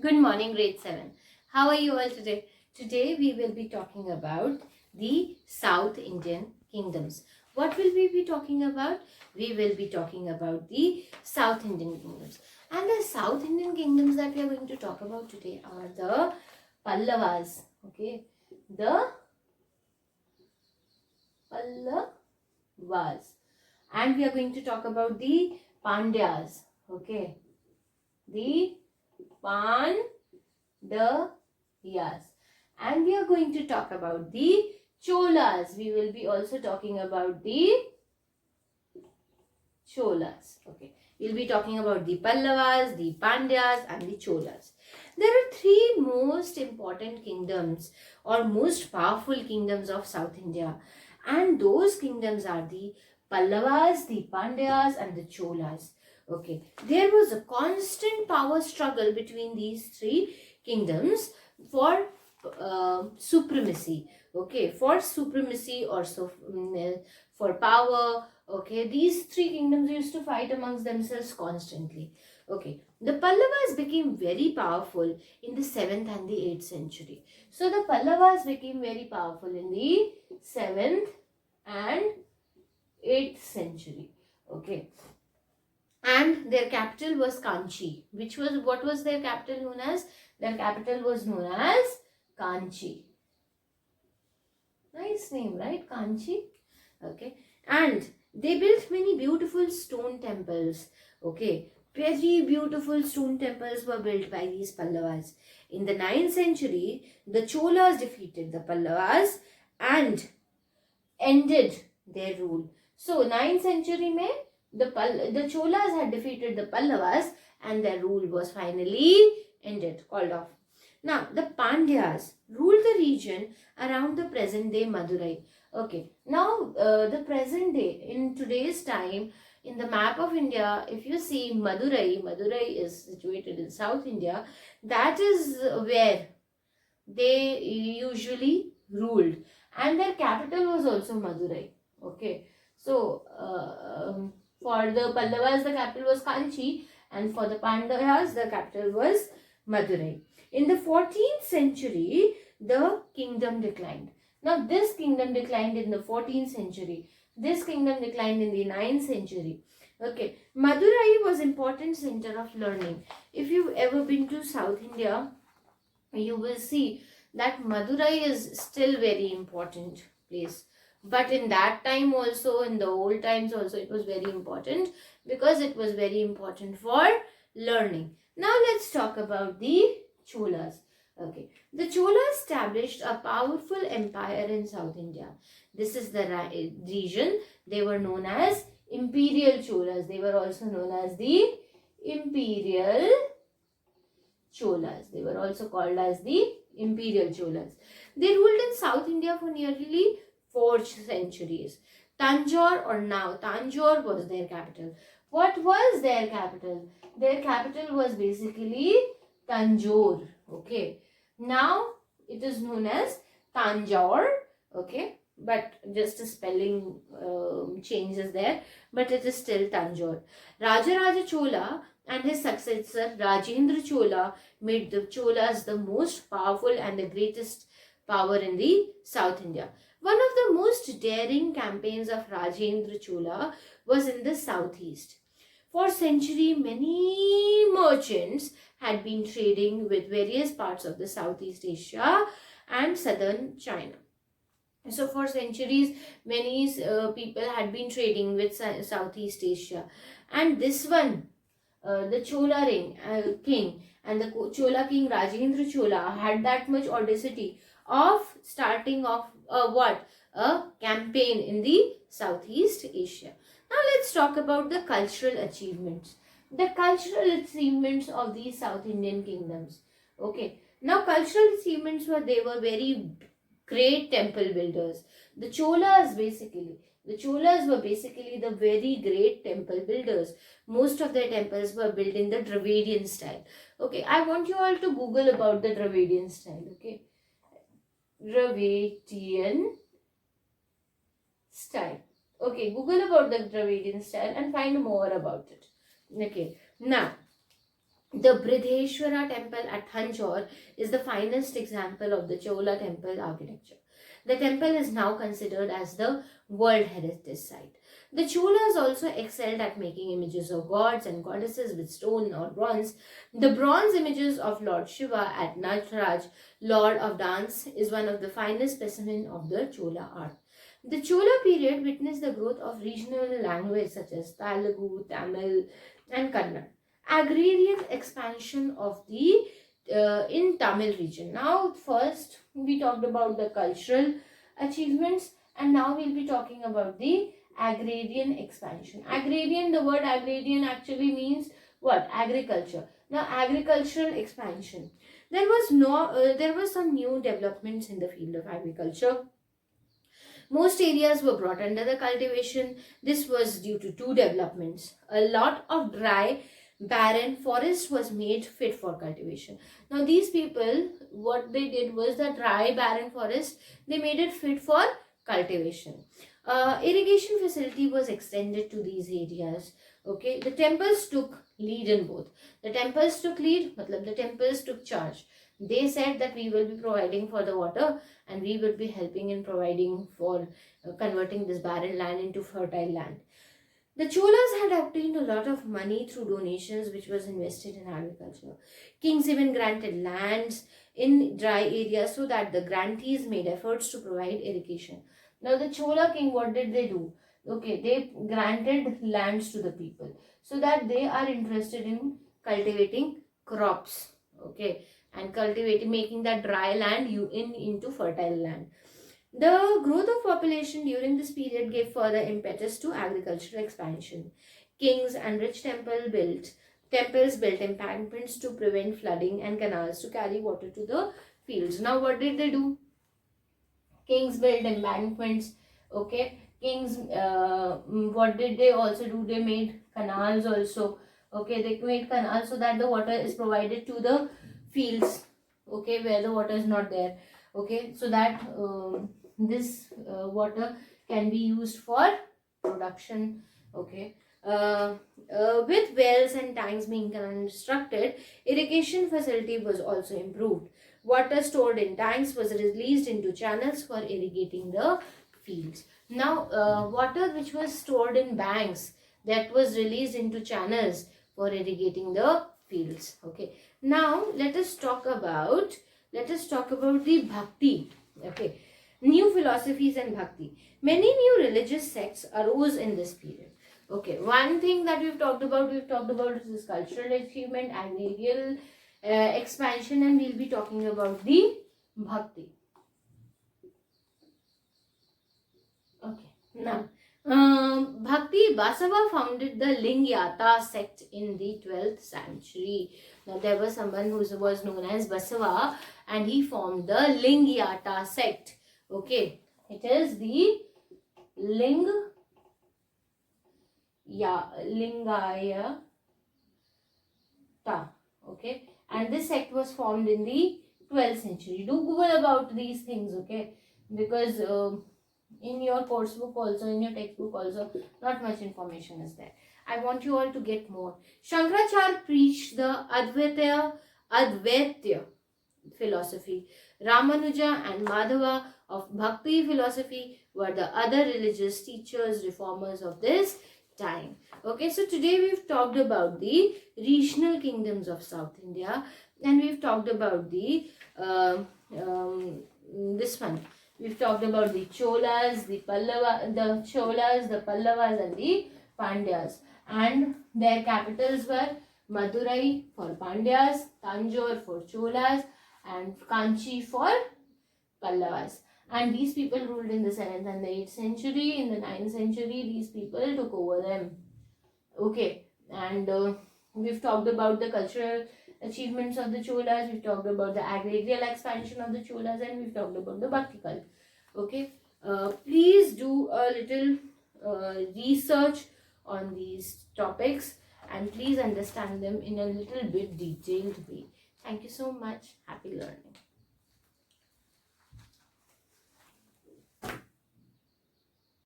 Good morning, grade 7. How are you all today? Today we will be talking about the South Indian kingdoms. What will we be talking about? We will be talking about the South Indian kingdoms. And the South Indian kingdoms that we are going to talk about today are the Pallavas. Okay, the Pallavas. And we are going to talk about the Pandyas. Okay, the Yes. And we are going to talk about the Cholas. We will be also talking about the Cholas. Okay. We'll be talking about the Pallavas, the Pandyas and the Cholas. There are three most important kingdoms or most powerful kingdoms of South India. And those kingdoms are the Pallavas, the Pandyas and the Cholas. Okay. There was a constant power struggle between these three kingdoms for supremacy. Okay. For supremacy or for power. Okay, these three kingdoms used to fight amongst themselves constantly. Okay, the Pallavas became very powerful in the 7th and the 8th century. So the Pallavas became very powerful in the 7th and 8th century. Okay, and their capital was Kanchi. What was their capital known as? Their capital was known as Kanchi. Nice name, right? Kanchi. Okay, and they built many beautiful stone temples. Okay, very beautiful stone temples were built by these Pallavas. In the 9th century, the Cholas defeated the Pallavas and ended their rule. So 9th century mein the Cholas had defeated the Pallavas and their rule was finally ended, called off. Now the Pandyas ruled the region around the present day Madurai. Okay, now the present day, in today's time, in the map of India, if you see Madurai is situated in South India. That is where they usually ruled, and their capital was also Madurai. Okay, so for the Pallavas, the capital was Kanchi, and for the Pandyas, the capital was Madurai. In the 14th century, the kingdom declined. Now, this kingdom declined in the 14th century. This kingdom declined in the 9th century. Okay, Madurai was important center of learning. If you've ever been to South India, you will see that Madurai is still very important place. But in that time also, in the old times also, it was very important because it was very important for learning. Now let's talk about the Cholas. Okay, the Cholas established a powerful empire in South India. This is the region. They were known as Imperial Cholas. They were also known as the Imperial Cholas. They were also called as the Imperial Cholas. They ruled in South India for nearly 4 centuries. Tanjore was their capital. What was their capital? Their capital was basically Tanjore. Okay. Now it is known as Tanjore. Okay. But just a spelling changes there. But it is still Tanjore. Rajaraja Chola and his successor Rajendra Chola made the Cholas the most powerful and the greatest power in the South India. One of the most daring campaigns of Rajendra Chola was in the southeast. For centuries, many merchants had been trading with various parts of the Southeast Asia and southern China. So for centuries, many people had been trading with Southeast Asia. And this one, the Chola king and the Chola king Rajendra Chola had that much audacity of starting off a campaign in the Southeast Asia. Now let's talk about the cultural achievements. The cultural achievements of these South Indian kingdoms. Okay. Now cultural achievements they were very great temple builders. The Cholas were basically the very great temple builders. Most of their temples were built in the Dravidian style. Okay, I want you all to Google about the Dravidian style. Okay, Dravidian style. Okay, Google about the Dravidian style and find more about it. Okay, now The Bridheshwara temple at Thanjore is the finest example of the Chola temple architecture. The temple is now considered as the World Heritage Site. The Cholas also excelled at making images of gods and goddesses with stone or bronze. The bronze images of Lord Shiva at Nataraj, Lord of Dance, is one of the finest specimens of the Chola art. The Chola period witnessed the growth of regional language such as Telugu, Tamil, and Kannada. Agrarian expansion of the in Tamil region. Now, first we talked about the cultural achievements, and now we'll be talking about the agrarian expansion. Agrarian, the word agrarian actually means what? Agriculture. Now, agricultural expansion. There was some new developments in the field of agriculture. Most areas were brought under the cultivation. This was due to two developments. A lot of dry, barren forest was made fit for cultivation. Now these people, what they did was the dry, barren forest, they made it fit for cultivation. Irrigation facility was extended to these areas. Okay, the temples took lead in both. The temples took lead, matlab the temples took charge. They said that we will be providing for the water and we will be helping in providing for converting this barren land into fertile land. The Cholas had obtained a lot of money through donations which was invested in agriculture. Kings even granted lands in dry areas so that the grantees made efforts to provide irrigation. Now the Chola king, what did they do? Okay, they granted lands to the people so that they are interested in cultivating crops. Okay, and cultivating, making that dry land into fertile land. The growth of population during this period gave further impetus to agricultural expansion. Kings and rich temples built embankments to prevent flooding and canals to carry water to the fields. Now what did they do? Kings built embankments. Okay, kings, what did they also do? They made canals also. Okay, they made canals so that the water is provided to the fields. Okay, where the water is not there. Okay, so that this water can be used for production. Okay, with wells and tanks being constructed, irrigation facility was also improved. Water stored in tanks was released into channels for irrigating the fields. Now, water which was stored in banks, that was released into channels for irrigating the fields. Okay. Now, let us talk about the bhakti. Okay. New philosophies and bhakti. Many new religious sects arose in this period. Okay. One thing that we've talked about this cultural achievement, agrarian expansion, and we'll be talking about the bhakti. Okay. Now, Bhakti Basava founded the Lingyata sect in the 12th century. Now, there was someone who was known as Basava and he formed the Lingyata sect. Okay, it is the Lingayata. Okay, and this sect was formed in the 12th century. Do Google about these things, okay, because in your course book also, in your textbook also, not much information is there. I want you all to get more. Shankaracharya preached the Advaita philosophy. Ramanuja and Madhava of Bhakti philosophy were the other religious teachers, reformers of this time. Okay, so today we've talked about the regional kingdoms of South India, and we've talked about the this one. We've talked about the Cholas, the Pallavas, and the Pandyas, and their capitals were Madurai for Pandyas, Tanjore for Cholas, and Kanchi for Pallavas. And these people ruled in the 7th and the 8th century. In the 9th century, these people took over them. Okay, and we've talked about the cultural achievements of the Cholas, we've talked about the agrarian expansion of the Cholas, and we've talked about the Bhakti cult. Okay, please do a little research on these topics and please understand them in a little bit detailed way. Thank you so much. Happy learning.